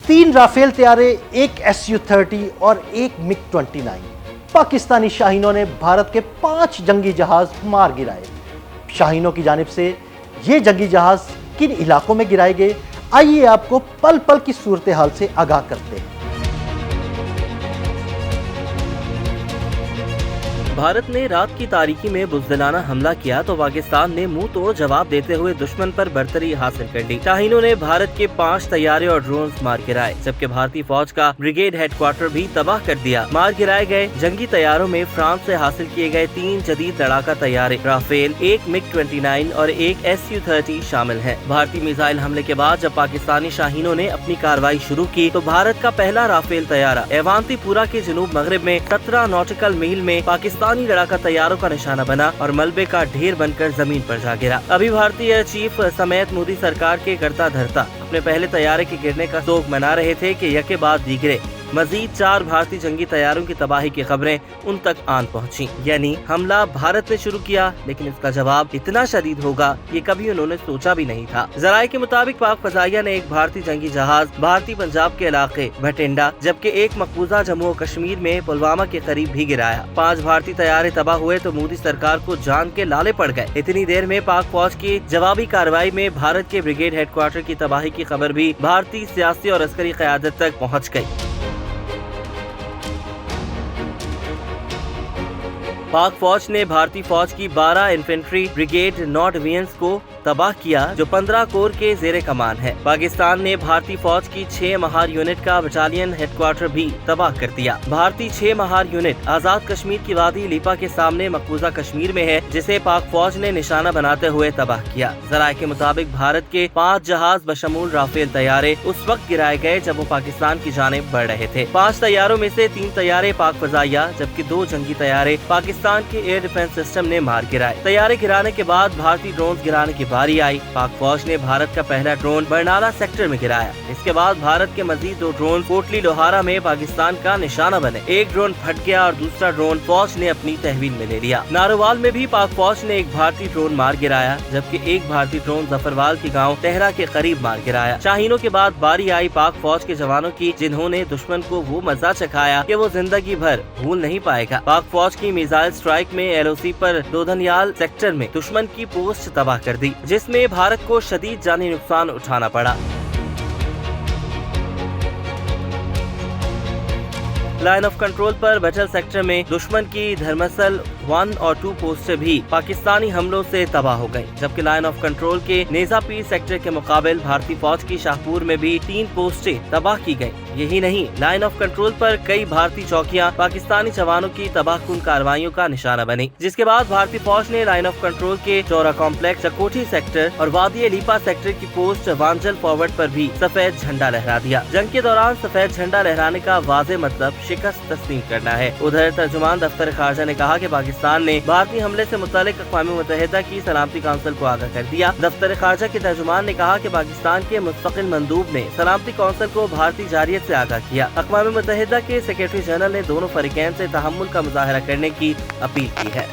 3 Rafale तैयारे, 1 SU-30 और 1 MiG-29। Pakistani शाहीनों ने भारत के 5 जंगी जहाज मार गिराए। शाहीनों की जानिब से ये जंगी जहाज किन इलाकों में गिराए गए, आइए आपको पल पल की सूरत हाल से आगाह करते हैं। भारत ने रात की तारीकी में बुज़दिलाना हमला किया तो पाकिस्तान ने मुंह तोड़ जवाब देते हुए दुश्मन पर बर्तरी हासिल कर ली। शाहीनों ने भारत के 5 तैयारे और ड्रोन्स मार गिराए, जबकि भारतीय फौज का ब्रिगेड हेडक्वार्टर भी तबाह कर दिया। मार गिराए गए जंगी तैयारों में फ्रांस से हासिल किए गए 3 जदीद लड़ाका तैयारे, राफेल, 1 MiG-29 और 1 SU-30 शामिल है। भारतीय मिसाइल हमले के बाद जब पाकिस्तानी शाहीनों ने अपनी कार्रवाई शुरू की तो भारत का पहला राफेल तैयारा एवांतीपुरा के जनूब मगरिब में 17 नॉटिकल मील में पाकिस्तानी लड़ाका तैयारों का निशाना बना और मलबे का ढेर बनकर जमीन पर जा गिरा। अभी भारतीय चीफ समेत मोदी सरकार के करता धरता अपने पहले तैयारे के गिरने का शोक मना रहे थे कि यके बाद दीगरे मजीद 4 भारतीय जंगी तैयारों की तबाही की खबरें उन तक आन पहुंची। यानी हमला भारत ने शुरू किया, लेकिन इसका जवाब इतना शदीद होगा ये कभी उन्होंने सोचा भी नहीं था। जराये के मुताबिक पाक फजाइया ने एक भारतीय जंगी जहाज भारतीय पंजाब के इलाके भटिंडा, जबकि एक मकबूजा जम्मू कश्मीर में पुलवामा के करीब भी गिराया। 5 भारतीय तैयारे तबाह हुए तो मोदी सरकार को जान के लाले पड़ गए। इतनी देर में पाक फौज की जवाबी कार्रवाई में भारत के ब्रिगेड हेडक्वार्टर की तबाही की खबर भी भारतीय सियासी और अस्करी क़यादत तक पहुँच गयी। पाक फौज ने भारतीय फौज की 12 इन्फेंट्री ब्रिगेड नॉट वियंस को तबाह किया, जो 15 कोर के जेरे कमान है। पाकिस्तान ने भारतीय फौज की 6 महार यूनिट का बटालियन हेडक्वार्टर भी तबाह कर दिया। भारतीय 6 महार यूनिट आजाद कश्मीर की वादी लीपा के सामने मकबूजा कश्मीर में है, जिसे पाक फौज ने निशाना बनाते हुए तबाह किया। जराये के मुताबिक भारत के 5 जहाज बशमूल राफेल तैयारे उस वक्त गिराए गए जब वो पाकिस्तान की जानिब बढ़ रहे थे। 5 तैयारों में से 3 तैयारे पाक फजाइया जबकि 2 जंगी तैयारे पाकिस्तान के एयर डिफेंस सिस्टम ने मार गिराए। तैयारे गिराने के बाद भारतीय ड्रोन गिराने की बारी आई। पाक फौज ने भारत का पहला ड्रोन बरनाला सेक्टर में गिराया। इसके बाद भारत के मजीद 2 ड्रोन कोटली लोहारा में पाकिस्तान का निशाना बने। एक ड्रोन फट गया और दूसरा ड्रोन फौज ने अपनी तहवील में ले लिया। नारोवाल में भी पाक फौज ने एक भारतीय ड्रोन मार गिराया, जबकि एक भारतीय ड्रोन जफरवाल के गाँव तेहरा के करीब मार गिराया। शाहीनों के बाद बारी आई पाक फौज के जवानों की, जिन्होंने दुश्मन को वो मजा चखाया कि वो जिंदगी भर भूल नहीं पाएगा। पाक फौज की मिसाइल स्ट्राइक में LOC पर दोधनियाल सेक्टर में दुश्मन की पोस्ट तबाह कर दी, जिसमें भारत को शदीद जानी नुकसान उठाना पड़ा। लाइन ऑफ कंट्रोल पर बटल सेक्टर में दुश्मन की धर्मसल 1 और 2 पोस्टें भी पाकिस्तानी हमलों से तबाह हो गयी, जबकि लाइन ऑफ कंट्रोल के नेजा पीर सेक्टर के मुकाबले भारतीय फौज की शाहपुर में भी 3 पोस्टें तबाह की गयी। यही नहीं, लाइन ऑफ कंट्रोल पर कई भारतीय चौकियां पाकिस्तानी जवानों की तबाहकुन कार्रवाइयों का निशाना बनी, जिसके बाद भारतीय फौज ने लाइन ऑफ कंट्रोल के चौरा कॉम्प्लेक्स, चकोठी सेक्टर और वादी लीपा सेक्टर की पोस्ट वांजल फॉरवर्ड पर भी सफेद झंडा लहरा दिया। जंग के दौरान सफेद झंडा लहराने का वाज़ेह मतलब शिकस्त तस्लीम करना है। उधर तर्जुमान दफ्तर खारजा ने कहा कि पाकिस्तान ने भारतीय हमले से मुतालिक अक़वाम मुत्तहिदा की सलामती काउंसिल को आगाह कर दिया। दफ्तर खारजा के तर्जुमान ने कहा कि पाकिस्तान के मुस्तकिल मंदूब ने सलामती काउंसिल को भारतीय जारियत से आगाह किया। अक़वाम मुत्तहिदा के सेक्रेटरी जनरल ने दोनों फरीकैन से तहम्मुल का मुजाहरा करने की अपील की है।